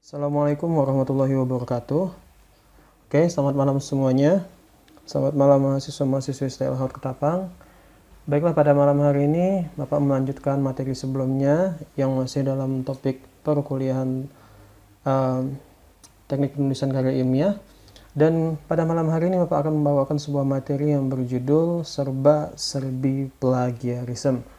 Assalamualaikum warahmatullahi wabarakatuh. Oke, selamat malam semuanya. Selamat malam mahasiswa-mahasiswi STL Ketapang. Baiklah, pada malam hari ini Bapak melanjutkan materi sebelumnya yang masih dalam topik perkuliahan teknik penulisan karya ilmiah. Dan pada malam hari ini Bapak akan membawakan sebuah materi yang berjudul serba-serbi plagiarisme.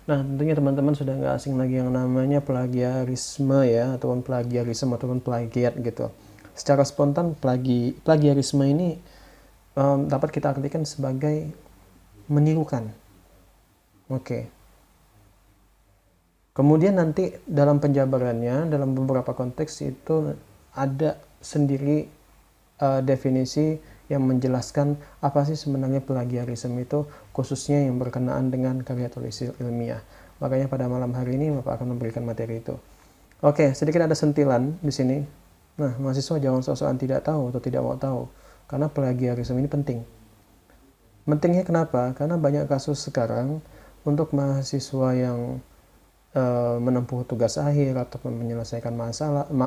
Nah, tentunya teman-teman sudah nggak asing lagi yang namanya plagiarisme ya, ataupun plagiarisme ataupun plagiat gitu. Secara spontan plagiarisme ini dapat kita artikan sebagai menirukan. Oke. Kemudian nanti dalam penjabarannya, dalam beberapa konteks itu ada sendiri definisi yang menjelaskan apa sih sebenarnya plagiarisme itu, khususnya yang berkenaan dengan karya tulis ilmiah. Makanya pada malam hari ini Bapak akan memberikan materi itu. Oke, sedikit ada sentilan di sini. Nah, mahasiswa jangan sok-sokan tidak tahu atau tidak mau tahu, karena plagiarisme ini penting. Pentingnya kenapa? Karena banyak kasus sekarang untuk mahasiswa yang menempuh tugas akhir ataupun menyelesaikan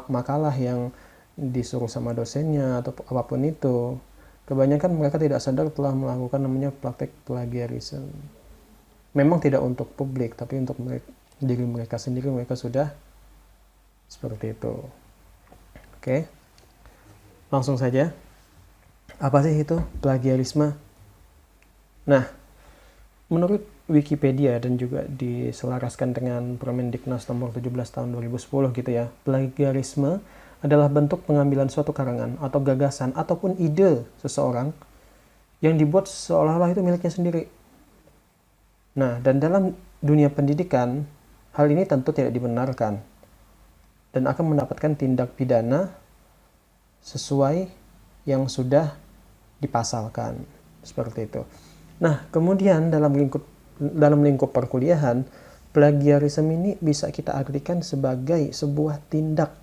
makalah yang disuruh sama dosennya atau apapun itu, kebanyakan mereka tidak sadar telah melakukan namanya praktek plagiarisme. Memang tidak untuk publik, tapi untuk diri mereka sendiri mereka sudah seperti itu. Oke, langsung saja. Apa sih itu plagiarisme? Nah, menurut Wikipedia dan juga diselaraskan dengan Permendiknas nomor 17 tahun 2010 gitu ya, plagiarisme adalah bentuk pengambilan suatu karangan atau gagasan ataupun ide seseorang yang dibuat seolah-olah itu miliknya sendiri. Nah, dan dalam dunia pendidikan, hal ini tentu tidak dibenarkan dan akan mendapatkan tindak pidana sesuai yang sudah dipasalkan. Seperti itu. Nah, kemudian dalam lingkup perkuliahan, plagiarisme ini bisa kita artikan sebagai sebuah tindak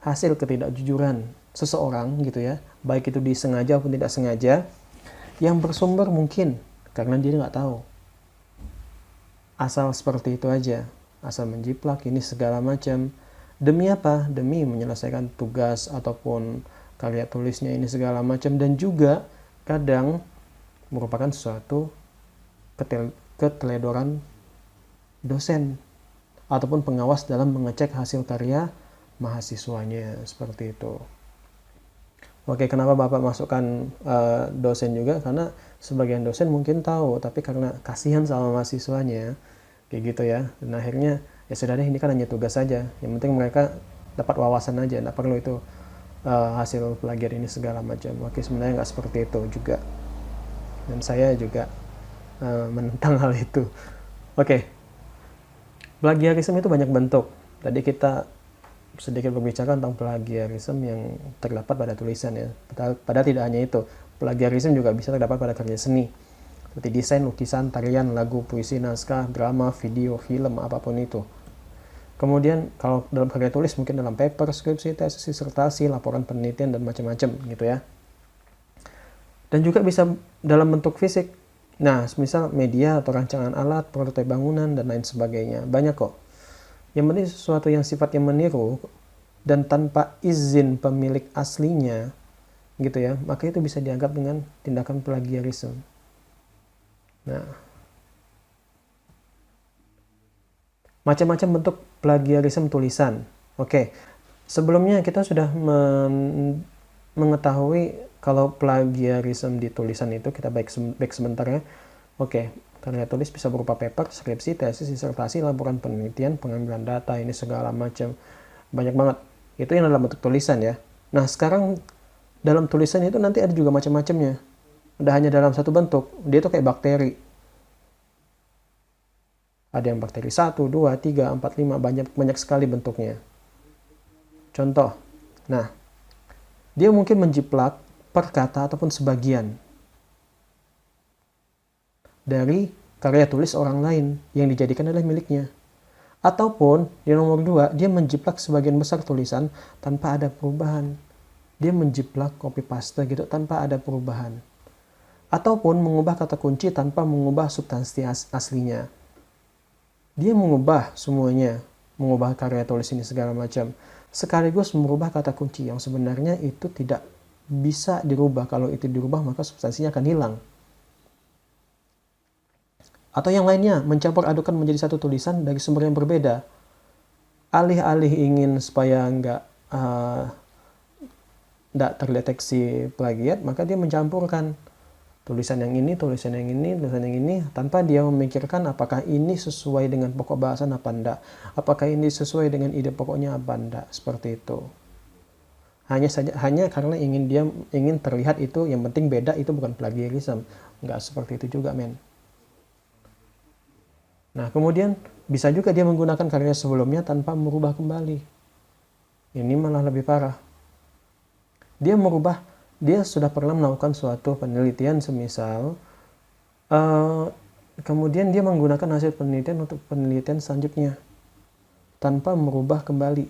hasil ketidakjujuran seseorang gitu ya, baik itu disengaja maupun tidak sengaja, yang bersumber mungkin karena dia nggak tahu, asal seperti itu aja, asal menjiplak ini segala macam. Demi apa? Demi menyelesaikan tugas ataupun karya tulisnya ini segala macam, dan juga kadang merupakan suatu keteledoran dosen ataupun pengawas dalam mengecek hasil karya mahasiswanya, seperti itu. Oke, kenapa Bapak masukkan dosen juga? Karena sebagian dosen mungkin tahu, tapi karena kasihan sama mahasiswanya, kayak gitu ya. Dan akhirnya, ya sudah deh, ini kan hanya tugas saja. Yang penting mereka dapat wawasan aja, nggak perlu itu hasil plagiat ini segala macam. Oke, sebenarnya nggak seperti itu juga. Dan saya juga menentang hal itu. Oke, plagiarisme itu banyak bentuk. Tadi kita sedikit berbicara tentang plagiarisme yang terdapat pada tulisan ya. Padahal tidak hanya itu, plagiarisme juga bisa terdapat pada karya seni, seperti desain, lukisan, tarian, lagu, puisi, naskah, drama, video, film, apapun itu. Kemudian kalau dalam karya tulis mungkin dalam paper, skripsi, tesis, disertasi, laporan penelitian, dan macam-macam gitu ya. Dan juga bisa dalam bentuk fisik. Nah, misal media atau rancangan alat, prototipe bangunan, dan lain sebagainya. Banyak kok. Yang penting sesuatu yang sifatnya meniru dan tanpa izin pemilik aslinya gitu ya, maka itu bisa dianggap dengan tindakan plagiarisme. Nah, macam-macam bentuk plagiarisme tulisan. Oke, sebelumnya kita sudah mengetahui kalau plagiarisme di tulisan itu, kita back sebentar ya. Oke, karya tulis bisa berupa paper, skripsi, tesis, disertasi, laporan penelitian, pengambilan data, ini segala macam. Banyak banget. Itu yang dalam bentuk tulisan ya. Nah, sekarang dalam tulisan itu nanti ada juga macam-macamnya. Ada hanya dalam satu bentuk. Dia itu kayak bakteri. Ada yang bakteri 1, 2, 3, 4, 5, banyak sekali bentuknya. Contoh. Nah, dia mungkin menjiplak per kata ataupun sebagian dari karya tulis orang lain yang dijadikan adalah miliknya. Ataupun yang nomor 2, dia menjiplak sebagian besar tulisan tanpa ada perubahan. Dia menjiplak copy paste gitu tanpa ada perubahan. Ataupun mengubah kata kunci tanpa mengubah substansi aslinya. Dia mengubah semuanya, mengubah karya tulis ini segala macam. sekaligus merubah kata kunci yang sebenarnya itu tidak bisa dirubah. Kalau itu dirubah maka substansinya akan hilang. Atau yang lainnya, mencampur adukan menjadi satu tulisan dari sumber yang berbeda. Alih-alih ingin supaya nggak terdeteksi plagiat, maka dia mencampurkan tulisan yang ini, tulisan yang ini, tulisan yang ini, tanpa dia memikirkan apakah ini sesuai dengan pokok bahasan apa enggak, apakah ini sesuai dengan ide pokoknya apa enggak, seperti itu. Hanya karena dia ingin terlihat itu, yang penting beda, itu bukan plagiarism. Nggak seperti itu juga, men. Nah, kemudian bisa juga dia menggunakan karya sebelumnya tanpa merubah kembali. Ini malah lebih parah. Dia sudah pernah melakukan suatu penelitian semisal, kemudian dia menggunakan hasil penelitian untuk penelitian selanjutnya tanpa merubah kembali.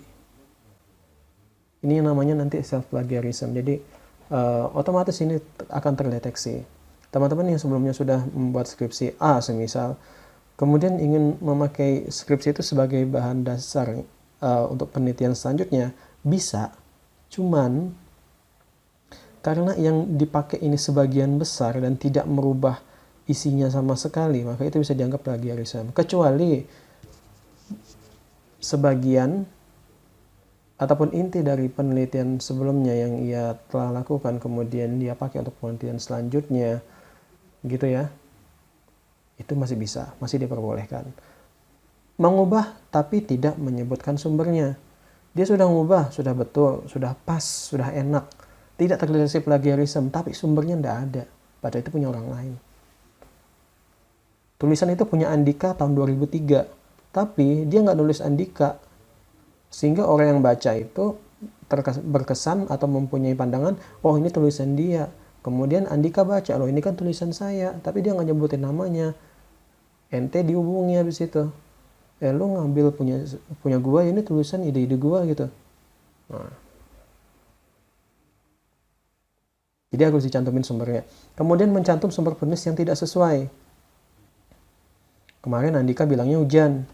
Ini yang namanya nanti self plagiarism. Jadi otomatis ini akan terdeteksi. Teman-teman yang sebelumnya sudah membuat skripsi A semisal, kemudian ingin memakai skripsi itu sebagai bahan dasar untuk penelitian selanjutnya, bisa. Cuman karena yang dipakai ini sebagian besar dan tidak merubah isinya sama sekali, maka itu bisa dianggap plagiarisme. Kecuali sebagian ataupun inti dari penelitian sebelumnya yang ia telah lakukan kemudian dia pakai untuk penelitian selanjutnya, gitu ya. Itu masih bisa, masih diperbolehkan. Mengubah tapi tidak menyebutkan sumbernya. Dia sudah mengubah, sudah betul, sudah pas, sudah enak. Tidak terdeteksi plagiarisme, tapi sumbernya tidak ada. Padahal itu punya orang lain. Tulisan itu punya Andika tahun 2003, tapi dia nggak nulis Andika. Sehingga orang yang baca itu berkesan atau mempunyai pandangan, oh ini tulisan dia. Kemudian Andika baca, loh ini kan tulisan saya, tapi dia nggak nyebutin namanya. Ente dihubungi habis itu. Lu ngambil punya gua, ini tulisan ide-ide gua gitu. Nah. Jadi harus dicantumin sumbernya. Kemudian mencantum sumber penulis yang tidak sesuai. Kemarin Andika bilangnya hujan.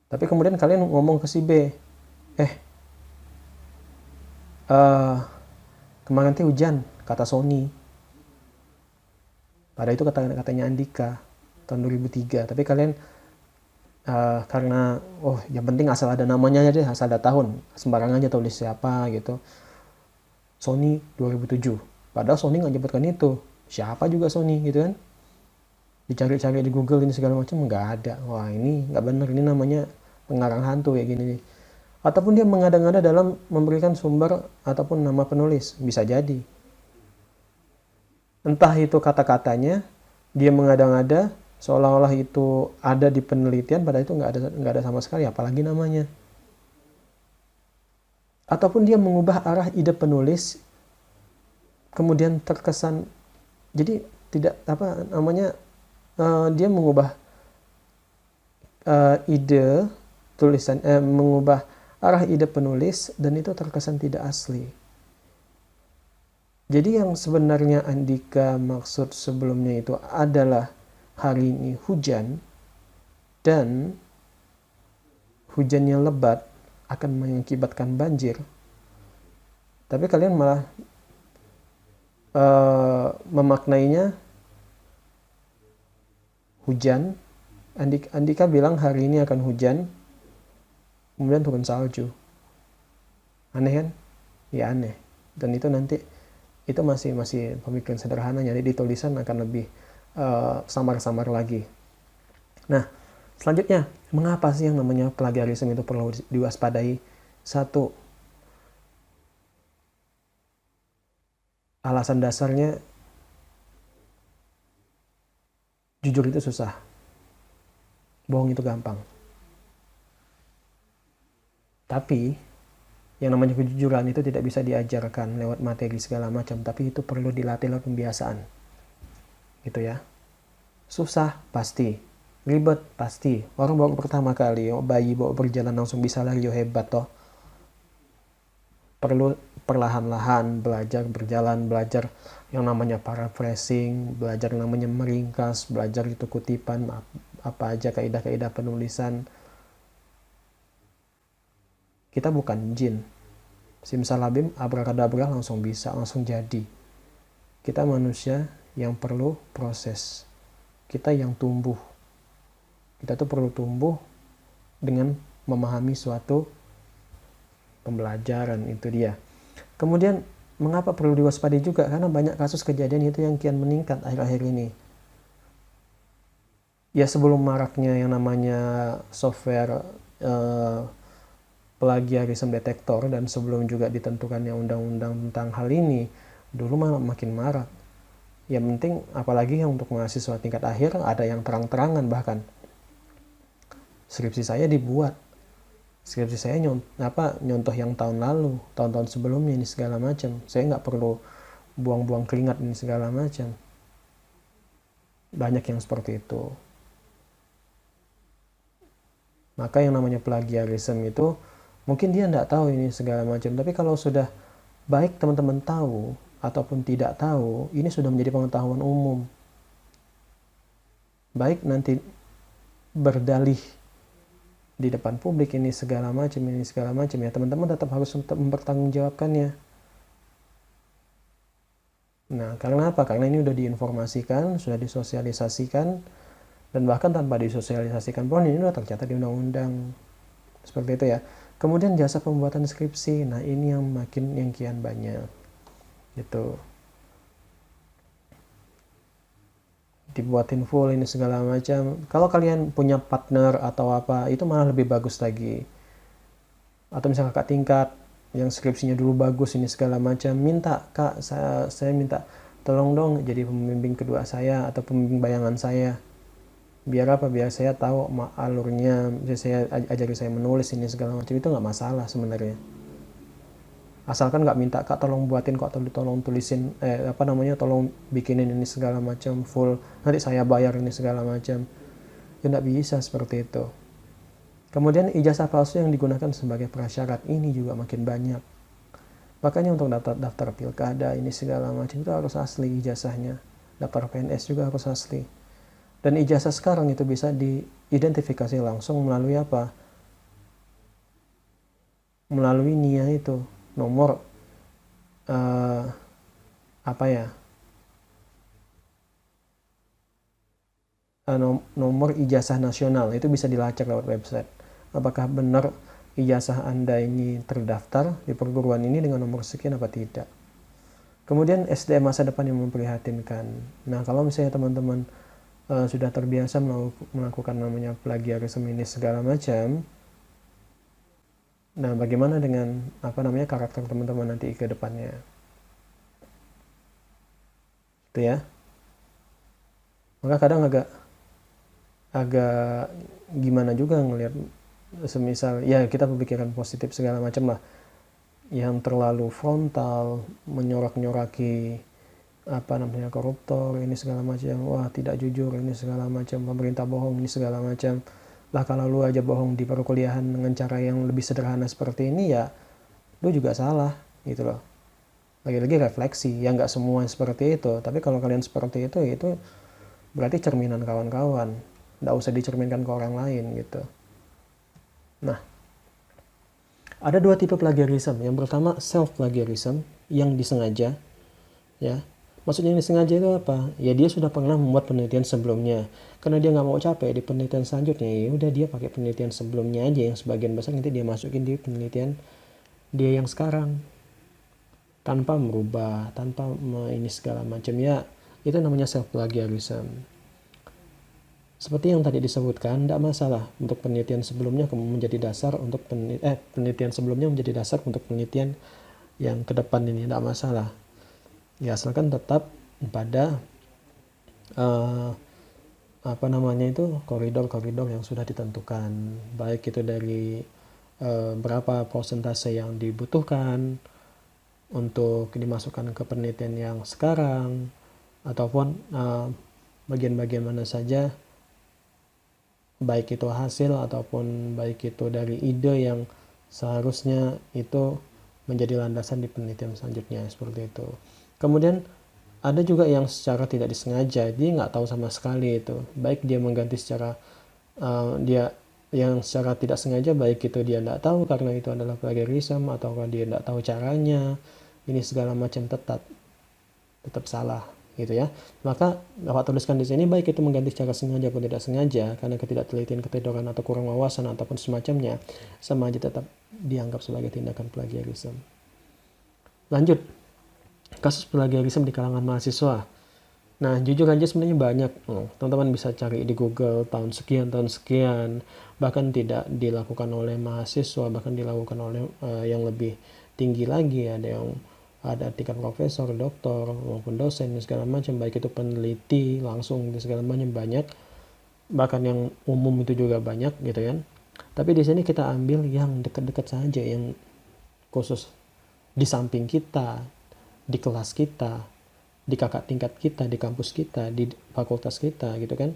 Tapi kemudian kalian ngomong ke si B. Kemarin tuh hujan, kata Sony. Padahal itu katanya Andika tahun 2003. Tapi kalian karena yang penting asal ada namanya aja deh, asal ada tahun, sembarangan aja tulis siapa gitu. Sony 2007. Padahal Sony nggak nyebutkan itu. Siapa juga Sony gitu kan? Dicari-cari di Google ini segala macam nggak ada. Wah ini nggak benar, ini namanya pengarang hantu kayak gini. Ataupun dia mengada-ngada dalam memberikan sumber ataupun nama penulis, bisa jadi. Entah itu kata-katanya, dia mengada-ngada seolah-olah itu ada di penelitian, padahal itu nggak ada sama sekali, apalagi namanya. Ataupun dia mengubah arah ide penulis, kemudian terkesan, jadi tidak dia mengubah ide tulisan, mengubah arah ide penulis dan itu terkesan tidak asli. Jadi yang sebenarnya Andika maksud sebelumnya itu adalah hari ini hujan dan hujannya lebat akan mengakibatkan banjir. Tapi kalian malah memaknainya hujan. Andika bilang hari ini akan hujan, kemudian turun salju. Aneh kan? Ya aneh. Dan itu nanti itu masih pemikiran sederhana, jadi di tulisan akan lebih samar-samar lagi. Nah, selanjutnya, mengapa sih yang namanya plagiarisme itu perlu diwaspadai? Satu, alasan dasarnya jujur itu susah, bohong itu gampang. Tapi yang namanya kejujuran itu tidak bisa diajarkan lewat materi segala macam, tapi itu perlu dilatih lewat pembiasaan. Gitu ya. Susah pasti, ribet pasti. Orang baru pertama kali bayi bawa berjalan langsung bisa lari, hebat toh. Perlu perlahan-lahan belajar berjalan, belajar yang namanya paraphrasing, belajar yang namanya meringkas, belajar itu kutipan apa aja, kaidah-kaidah penulisan. Kita bukan jin. Simsalabim, abrakadabra langsung bisa, langsung jadi. Kita manusia yang perlu proses. Kita yang tumbuh. Kita tuh perlu tumbuh dengan memahami suatu pembelajaran, itu dia. Kemudian mengapa perlu diwaspadai juga? Karena banyak kasus kejadian itu yang kian meningkat akhir-akhir ini. Ya sebelum maraknya yang namanya software plagiarism detektor dan sebelum juga ditentukannya undang-undang tentang hal ini, dulu makin marak. Yang penting apalagi yang untuk mahasiswa tingkat akhir ada yang terang-terangan, bahkan skripsi saya dibuat. Skripsi saya nyontoh yang tahun lalu, tahun-tahun sebelumnya ini segala macam. Saya nggak perlu buang-buang keringat ini segala macam. Banyak yang seperti itu. Maka yang namanya plagiarism itu mungkin dia nggak tahu ini segala macam. Tapi kalau sudah baik teman-teman tahu ataupun tidak tahu, ini sudah menjadi pengetahuan umum. Baik nanti berdalih di depan publik ini segala macam ya, teman-teman tetap harus mempertanggungjawabkannya. Nah, karena apa? Karena ini sudah diinformasikan, sudah disosialisasikan, dan bahkan tanpa disosialisasikan pun ini sudah tercatat di undang-undang. Seperti itu ya. Kemudian jasa pembuatan skripsi, nah ini yang kian banyak. Gitu. Dibuatin full ini segala macam. Kalau kalian punya partner atau apa, itu malah lebih bagus lagi. Atau misalnya kakak tingkat yang skripsinya dulu bagus ini segala macam, minta, Kak, saya minta tolong dong jadi pembimbing kedua saya atau pembimbing bayangan saya. Biar apa? Biar saya tahu alurnya, saya ajari saya menulis ini segala macam, itu nggak masalah sebenarnya. Asalkan nggak minta, Kak tolong buatin, kok tolong tulisin, tolong bikinin ini segala macam full, nanti saya bayar ini segala macam. Ya nggak bisa seperti itu. Kemudian ijazah palsu yang digunakan sebagai prasyarat ini juga makin banyak. Makanya untuk daftar pilkada ini segala macam itu harus asli ijazahnya. Daftar PNS juga harus asli. Dan ijazah sekarang itu bisa diidentifikasi langsung melalui apa? Melalui NIA itu. Nomor nomor ijazah nasional itu bisa dilacak lewat website. Apakah benar ijazah Anda ini terdaftar di perguruan ini dengan nomor sekian apa tidak. Kemudian SDM masa depan yang memprihatinkan. Nah, kalau misalnya teman-teman sudah terbiasa melakukan namanya plagiarisme ini segala macam, nah bagaimana dengan karakter teman-teman nanti ke depannya, itu ya. Maka kadang agak gimana juga ngelihat, semisal ya kita berpikiran positif segala macam lah, yang terlalu frontal menyorak-nyoraki koruptor ini segala macam, wah tidak jujur ini segala macam, pemerintah bohong ini segala macam. Lah kalau lu aja bohong di perkuliahan dengan cara yang lebih sederhana seperti ini, ya lu juga salah gitu loh. Lagi-lagi refleksi, ya nggak semua seperti itu, tapi kalau kalian seperti itu berarti cerminan kawan-kawan, nggak usah dicerminkan ke orang lain gitu. Nah, ada dua tipe plagiarism. Yang pertama self plagiarism yang disengaja, ya. Maksudnya yang disengaja itu apa? Ya dia sudah pernah membuat penelitian sebelumnya. Karena dia nggak mau capek di penelitian selanjutnya, ya udah dia pakai penelitian sebelumnya aja yang sebagian besar nanti dia masukin di penelitian dia yang sekarang. Tanpa merubah, tanpa ini segala macam, ya. Itu namanya self plagiarism. Seperti yang tadi disebutkan, tidak masalah untuk penelitian sebelumnya menjadi dasar untuk penelitian sebelumnya menjadi dasar untuk penelitian yang ke depan ini, tidak masalah. Ya asalkan tetap pada koridor-koridor yang sudah ditentukan, baik itu dari berapa persentase yang dibutuhkan untuk dimasukkan ke penelitian yang sekarang, ataupun bagian-bagian mana saja, baik itu hasil ataupun baik itu dari ide yang seharusnya itu menjadi landasan di penelitian selanjutnya, seperti itu. Kemudian ada juga yang secara tidak disengaja, dia nggak tahu sama sekali itu, baik dia mengganti secara dia yang secara tidak sengaja, baik itu dia tidak tahu karena itu adalah plagiarism, atau dia tidak tahu caranya, ini segala macam tetap salah gitu ya. Maka Bapak tuliskan di sini, baik itu mengganti secara sengaja atau tidak sengaja, karena ketidaktelitian, ketiduran, atau kurang wawasan ataupun semacamnya, sama aja tetap dianggap sebagai tindakan plagiarism. Lanjut, kasus plagiarism di kalangan mahasiswa. Nah, jujur aja sebenarnya banyak. Teman-teman bisa cari di Google tahun sekian, bahkan tidak dilakukan oleh mahasiswa, bahkan dilakukan oleh yang lebih tinggi lagi. Ada tingkat profesor, doktor, maupun dosen, segala macam, baik itu peneliti langsung, segala macam banyak. Bahkan yang umum itu juga banyak gitu kan. Tapi di sini kita ambil yang dekat-dekat saja, yang khusus di samping kita, di kelas kita, di kakak tingkat kita, di kampus kita, di fakultas kita gitu kan.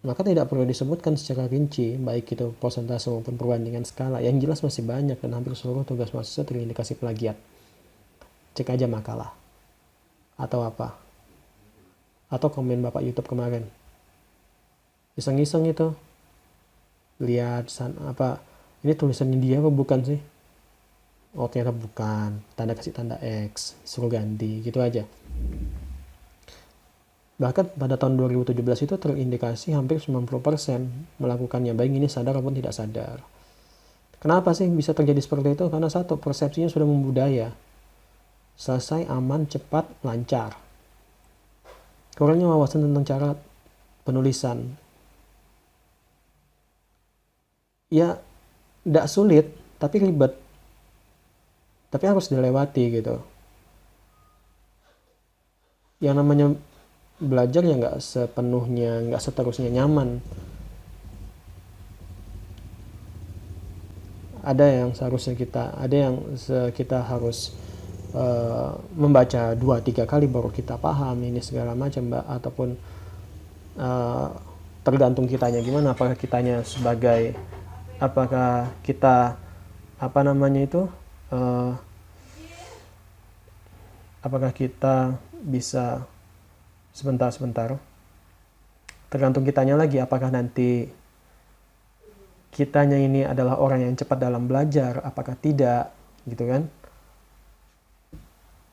Maka tidak perlu disebutkan secara rinci, baik itu persentase maupun perbandingan skala. Yang jelas masih banyak dan hampir seluruh tugas mahasiswa terindikasi plagiat. Cek aja makalah. Atau apa. Atau komen Bapak YouTube kemarin. Iseng-iseng itu. Lihat ini tulisannya dia apa bukan sih? Oh ternyata bukan, kasih tanda X, suruh ganti, gitu aja. Bahkan pada tahun 2017 itu terindikasi hampir 90% melakukannya, baik ini sadar maupun tidak sadar. Kenapa sih bisa terjadi seperti itu? Karena satu, persepsinya sudah membudaya. Selesai, aman, cepat, lancar. Kurangnya wawasan tentang cara penulisan. Ya, tidak sulit, tapi ribet. Tapi harus dilewati gitu. Yang namanya belajar ya nggak sepenuhnya, nggak seterusnya nyaman. Ada yang kita harus membaca 2-3 kali baru kita paham ini segala macam, ataupun tergantung kitanya gimana. Apakah kita apakah kita bisa sebentar, tergantung kitanya lagi, apakah nanti kitanya ini adalah orang yang cepat dalam belajar, apakah tidak gitu kan.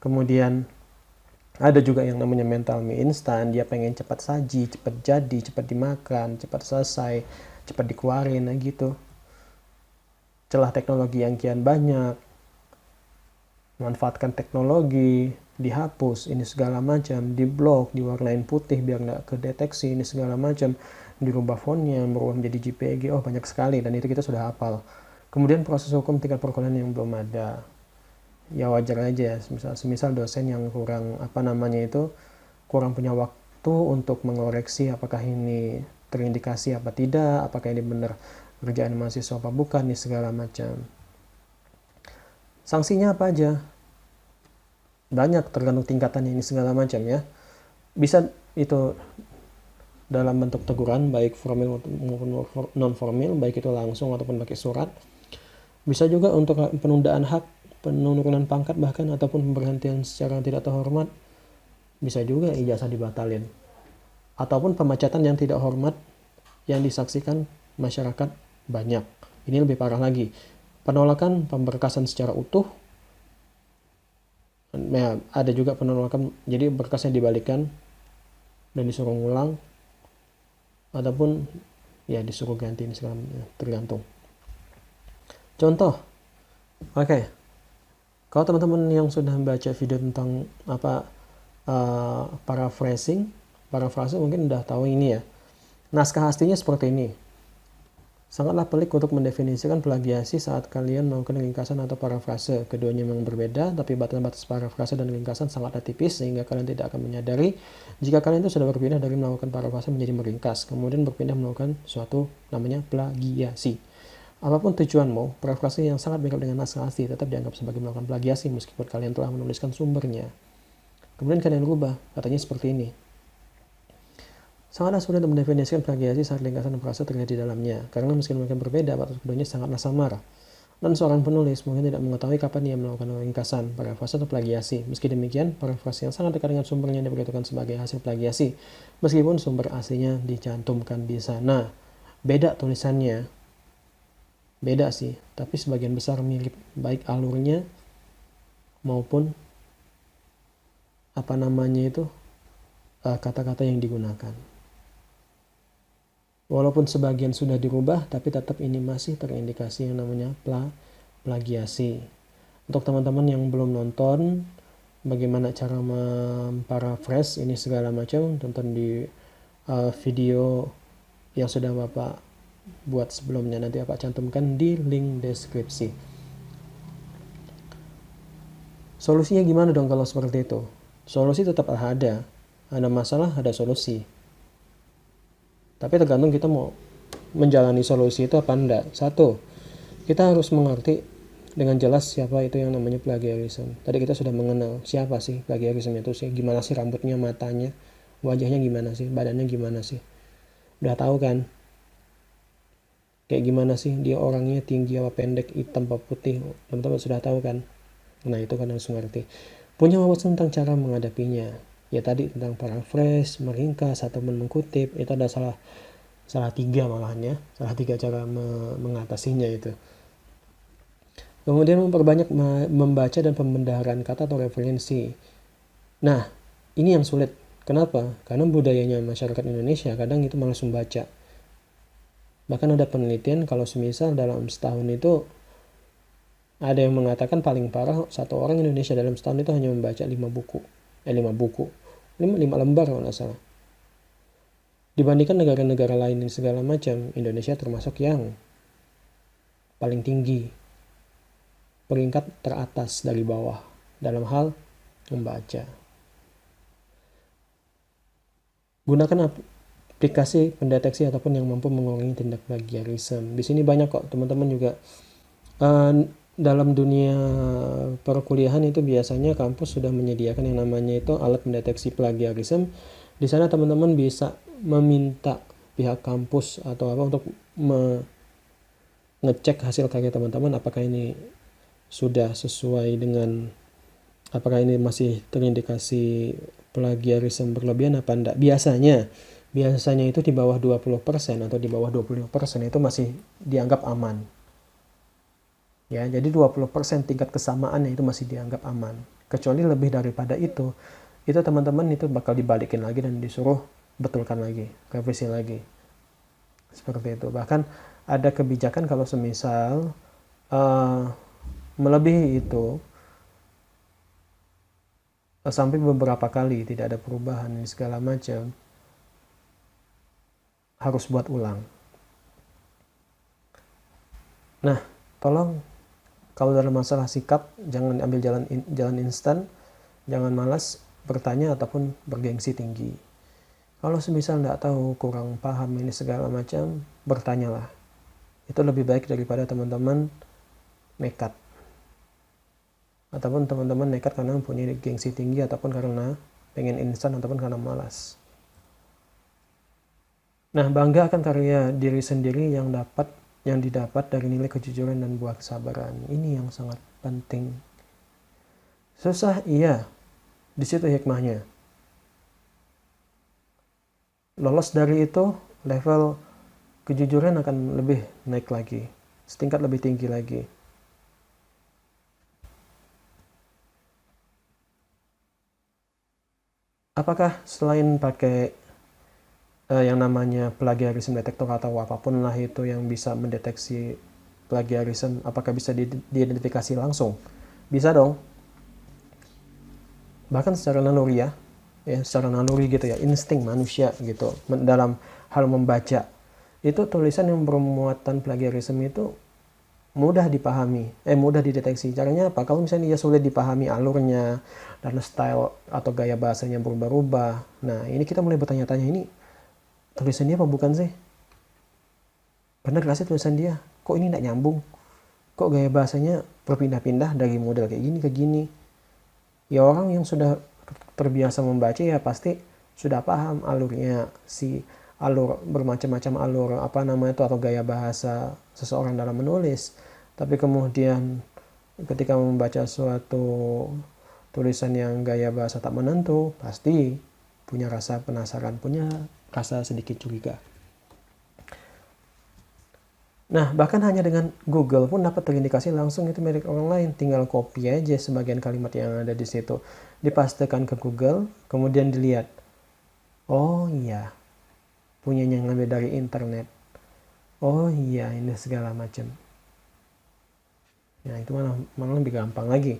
Kemudian ada juga yang namanya mental mie instan, dia pengen cepat saji, cepat jadi, cepat dimakan, cepat selesai, cepat dikeluarin gitu. Celah teknologi yang kian banyak, manfaatkan teknologi, dihapus, ini segala macam, diblok, diwarnain putih biar nggak kedeteksi, ini segala macam, dirubah fontnya, berubah menjadi JPG, banyak sekali, dan itu kita sudah hafal. Kemudian proses hukum tingkat perkuliahan yang belum ada, ya wajar aja, semisal dosen yang kurang punya waktu untuk mengoreksi apakah ini terindikasi apa tidak, apakah ini benar kerjaan mahasiswa apa bukan, ini segala macam. Sanksinya apa aja? Banyak, tergantung tingkatannya, ini segala macam ya. Bisa itu dalam bentuk teguran, baik formal maupun non formal, baik itu langsung ataupun pakai surat. Bisa juga untuk penundaan hak, penurunan pangkat bahkan, ataupun pemberhentian secara tidak terhormat. Bisa juga ijazah dibatalin, ataupun pemecatan yang tidak hormat yang disaksikan masyarakat banyak. Ini lebih parah lagi, penolakan pemberkasan secara utuh. Nah, ada juga penolakan, jadi berkasnya dibalikan dan disuruh ngulang, ataupun ya disuruh ganti, ini segala tergantung. Contoh, kalau teman-teman yang sudah baca video tentang paraphrase mungkin udah tahu ini ya. Naskah aslinya seperti ini. Sangatlah pelik untuk mendefinisikan plagiasi saat kalian melakukan ringkasan atau parafrase. Keduanya memang berbeda, tapi batas parafrase dan ringkasan sangatlah tipis sehingga kalian tidak akan menyadari jika kalian itu sudah berpindah dari melakukan parafrase menjadi meringkas, kemudian berpindah melakukan suatu namanya plagiasi. Apapun tujuanmu, parafrase yang sangat mirip dengan naskah asli tetap dianggap sebagai melakukan plagiasi meskipun kalian telah menuliskan sumbernya. Kemudian kalian rubah, katanya seperti ini. Sangatlah sulit untuk mendefinisikan plagiasi saat ringkasan dan parafrase terjadi di dalamnya, karena meski mereka berbeda, batas keduanya sangatlah samar. Dan seorang penulis mungkin tidak mengetahui kapan ia melakukan ringkasan, parafrase atau plagiasi. Meski demikian, parafrase yang sangat dekat dengan sumbernya diperhitungkan sebagai hasil plagiasi, meskipun sumber aslinya dicantumkan di sana. Beda tulisannya, beda sih, tapi sebagian besar mirip, baik alurnya maupun kata-kata yang digunakan. Walaupun sebagian sudah dirubah, tapi tetap ini masih terindikasi yang namanya plagiasi. Untuk teman-teman yang belum nonton bagaimana cara memparaphrase ini segala macam, tonton di video yang sudah Bapak buat sebelumnya, nanti Bapak cantumkan di link deskripsi. Solusinya gimana dong kalau seperti itu? Solusi tetap ada masalah, ada solusi. Tapi tergantung kita mau menjalani solusi itu apa enggak. Satu, kita harus mengerti dengan jelas siapa itu yang namanya plagiarism. Tadi kita sudah mengenal siapa sih plagiarism itu sih. Gimana sih rambutnya, matanya, wajahnya gimana sih, badannya gimana sih. Udah tahu kan? Kayak gimana sih dia orangnya, tinggi apa pendek, hitam apa putih. Teman-teman sudah tahu kan? Nah itu kan harus mengerti. Punya wawasan tentang cara menghadapinya. Ya tadi tentang paraphrase, meringkas atau mengutip, itu ada salah tiga malahan ya, salah tiga cara mengatasinya itu. Kemudian memperbanyak membaca dan pembendaharaan kata atau referensi. Nah ini yang sulit. Kenapa? Karena budayanya masyarakat Indonesia kadang itu malas membaca. Bahkan ada penelitian kalau semisal dalam setahun itu ada yang mengatakan paling parah satu orang Indonesia dalam setahun itu hanya membaca 5 lembar kalau nggak salah. Dibandingkan negara-negara lain dan segala macam, Indonesia termasuk yang paling tinggi, peringkat teratas dari bawah dalam hal membaca. Gunakan aplikasi pendeteksi ataupun yang mampu mengurangi tindak plagiarisme. Di sini banyak kok teman-teman juga. Dalam dunia perkuliahan itu biasanya kampus sudah menyediakan yang namanya itu alat mendeteksi plagiarisme. Di sana teman-teman bisa meminta pihak kampus atau apa untuk ngecek hasil karya teman-teman apakah ini sudah sesuai dengan, apakah ini masih terindikasi plagiarisme berlebihan apa enggak. Biasanya itu di bawah 20% atau di bawah 25% itu masih dianggap aman. Ya, jadi 20% tingkat kesamaannya itu masih dianggap aman. Kecuali lebih daripada itu teman-teman itu bakal dibalikin lagi dan disuruh betulkan lagi, revisi lagi. Seperti itu. Bahkan ada kebijakan kalau semisal melebihi itu sampai beberapa kali tidak ada perubahan ini segala macam, harus buat ulang. Nah, tolong kalau dalam masalah sikap, jangan ambil jalan instan, jangan malas bertanya ataupun bergengsi tinggi. Kalau semisal tidak tahu, kurang paham ini segala macam, bertanyalah. Itu lebih baik daripada teman-teman nekat. Ataupun teman-teman nekat karena mempunyai gengsi tinggi ataupun karena pengen instan ataupun karena malas. Nah, bangga akan karya diri sendiri yang didapat dari nilai kejujuran dan buah kesabaran. Ini yang sangat penting. Susah, iya. Di situ hikmahnya. Lolos dari itu, level kejujuran akan lebih naik lagi. Setingkat lebih tinggi lagi. Apakah selain pakai yang namanya plagiarism detector atau apapun lah itu yang bisa mendeteksi plagiarism, apakah bisa diidentifikasi langsung? Bisa dong. Bahkan secara naluri secara naluri gitu ya, insting manusia gitu dalam hal membaca. Itu tulisan yang bermuatan plagiarism itu mudah dipahami, mudah dideteksi. Caranya apa? Kalau misalnya dia sulit dipahami alurnya dan style atau gaya bahasanya berubah-ubah. Nah, ini kita mulai bertanya-tanya, ini tulisan dia apa bukan sih? Bener gak sih tulisan dia? Kok ini gak nyambung? Kok gaya bahasanya berpindah-pindah dari model kayak gini ke gini? Ya orang yang sudah terbiasa membaca ya pasti sudah paham alurnya, alur bermacam-macam alur atau gaya bahasa seseorang dalam menulis. Tapi kemudian ketika membaca suatu tulisan yang gaya bahasa tak menentu, pasti punya rasa penasaran, punya rasa sedikit curiga. Nah, bahkan hanya dengan Google pun dapat terindikasi langsung itu milik orang lain. Tinggal copy aja sebagian kalimat yang ada di situ. Dipastekan ke Google, kemudian dilihat. Oh iya, punyanya ngambil dari internet. Oh iya, ini segala macam. Nah, itu malah lebih gampang lagi.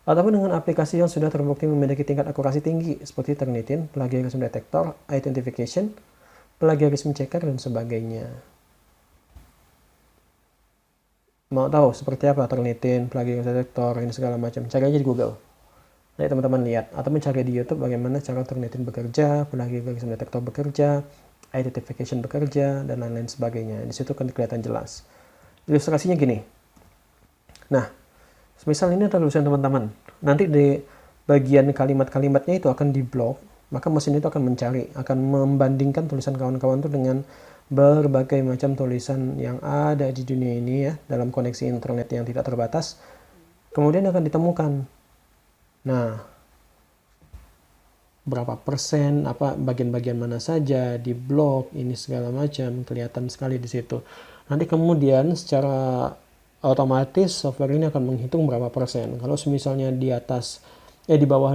Ataupun dengan aplikasi yang sudah terbukti memiliki tingkat akurasi tinggi, seperti Turnitin, Plagiarism Detector, Identification, Plagiarism Checker, dan sebagainya. Mau tahu seperti apa Turnitin, Plagiarism Detector, ini segala macam, cari aja di Google. Nah, teman-teman lihat, atau mencari di YouTube bagaimana cara Turnitin bekerja, Plagiarism Detector bekerja, Identification bekerja, dan lain-lain sebagainya. Di situ kan kelihatan jelas. Ilustrasinya gini. Nah, misal ini adalah tulisan teman-teman. Nanti di bagian kalimat-kalimatnya itu akan diblok, maka mesin itu akan mencari, akan membandingkan tulisan kawan-kawan itu dengan berbagai macam tulisan yang ada di dunia ini ya, dalam koneksi internet yang tidak terbatas. Kemudian akan ditemukan. Nah, berapa persen, apa bagian-bagian mana saja di blok, ini segala macam, kelihatan sekali di situ. Nanti kemudian secara otomatis software ini akan menghitung berapa persen. Kalau misalnya di atas, di bawah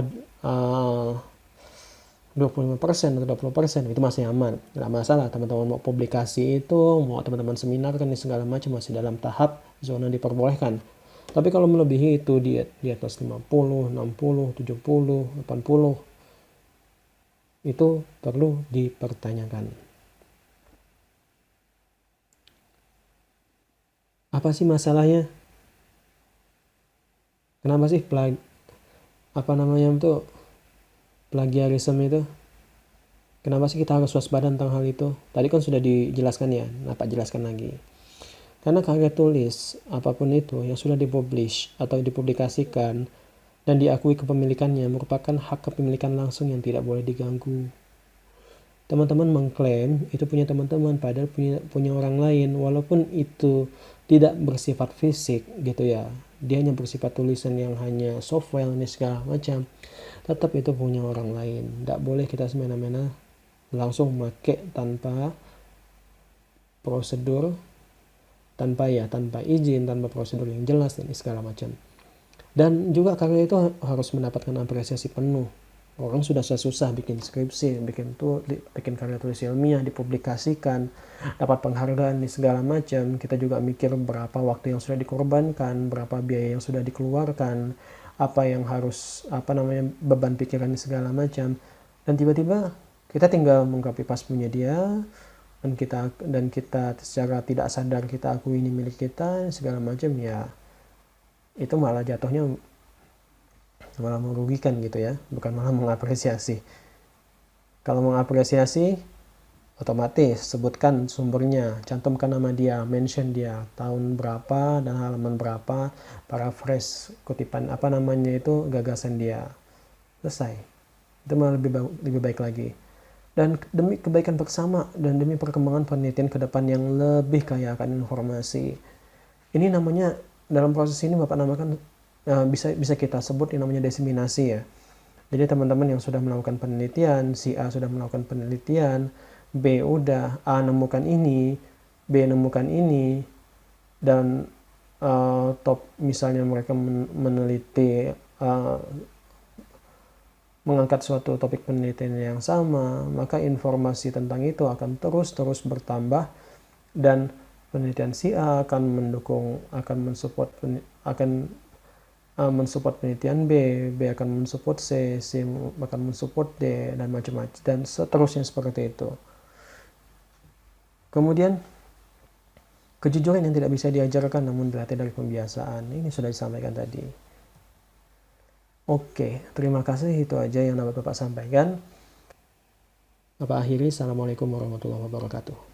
25% atau 20% itu masih aman, nggak masalah. Teman-teman mau publikasi itu, mau teman-teman seminar kan, segala macam masih dalam tahap zona diperbolehkan. Tapi kalau melebihi itu di atas 50, 60, 70, 80, itu perlu dipertanyakan. Apa sih masalahnya? Kenapa sih plagiarisme itu? Kenapa sih kita harus waspada tentang hal itu? Tadi kan sudah dijelaskan ya, Pak jelaskan lagi. Karena karya tulis apapun itu yang sudah dipublish atau dipublikasikan dan diakui kepemilikannya merupakan hak kepemilikan langsung yang tidak boleh diganggu. Teman-teman mengklaim itu punya teman-teman, padahal punya orang lain, walaupun itu tidak bersifat fisik gitu ya, dia hanya bersifat tulisan yang hanya software ini segala macam, tetap itu punya orang lain. Tidak boleh kita semena-mena langsung make tanpa prosedur, tanpa izin, tanpa prosedur yang jelas ini segala macam. Dan juga karya itu harus mendapatkan apresiasi penuh. Orang sudah susah bikin skripsi, bikin karya tulis ilmiah, dipublikasikan, dapat penghargaan di segala macam. Kita juga mikir berapa waktu yang sudah dikorbankan, berapa biaya yang sudah dikeluarkan, apa yang harus beban pikiran di segala macam. Dan tiba-tiba kita tinggal mengcopy paste punya dia, dan kita secara tidak sadar kita akui ini milik kita segala macam, ya itu malah jatuhnya malah merugikan gitu ya, bukan malah mengapresiasi. Kalau mengapresiasi, otomatis sebutkan sumbernya, cantumkan nama dia, mention dia, tahun berapa dan halaman berapa, paraphrase kutipan gagasan dia, selesai. Itu malah lebih baik lagi. Dan demi kebaikan bersama dan demi perkembangan penelitian ke depan yang lebih kaya akan informasi. Ini namanya, dalam proses ini Bapak namakan, bisa kita sebut yang namanya diseminasi ya. Jadi teman-teman yang sudah melakukan penelitian, si A sudah melakukan penelitian, B udah, A nemukan ini, B nemukan ini, dan misalnya mereka meneliti, mengangkat suatu topik penelitian yang sama, maka informasi tentang itu akan terus bertambah, dan penelitian si A akan mensupport penelitian B akan mensupport C akan mensupport D, dan macam-macam, dan seterusnya seperti itu. Kemudian kejujuran yang tidak bisa diajarkan namun dilatih dari pembiasaan, ini sudah disampaikan tadi. Oke, terima kasih, itu aja yang dapat Bapak sampaikan. Bapak akhiri, Assalamualaikum warahmatullahi wabarakatuh.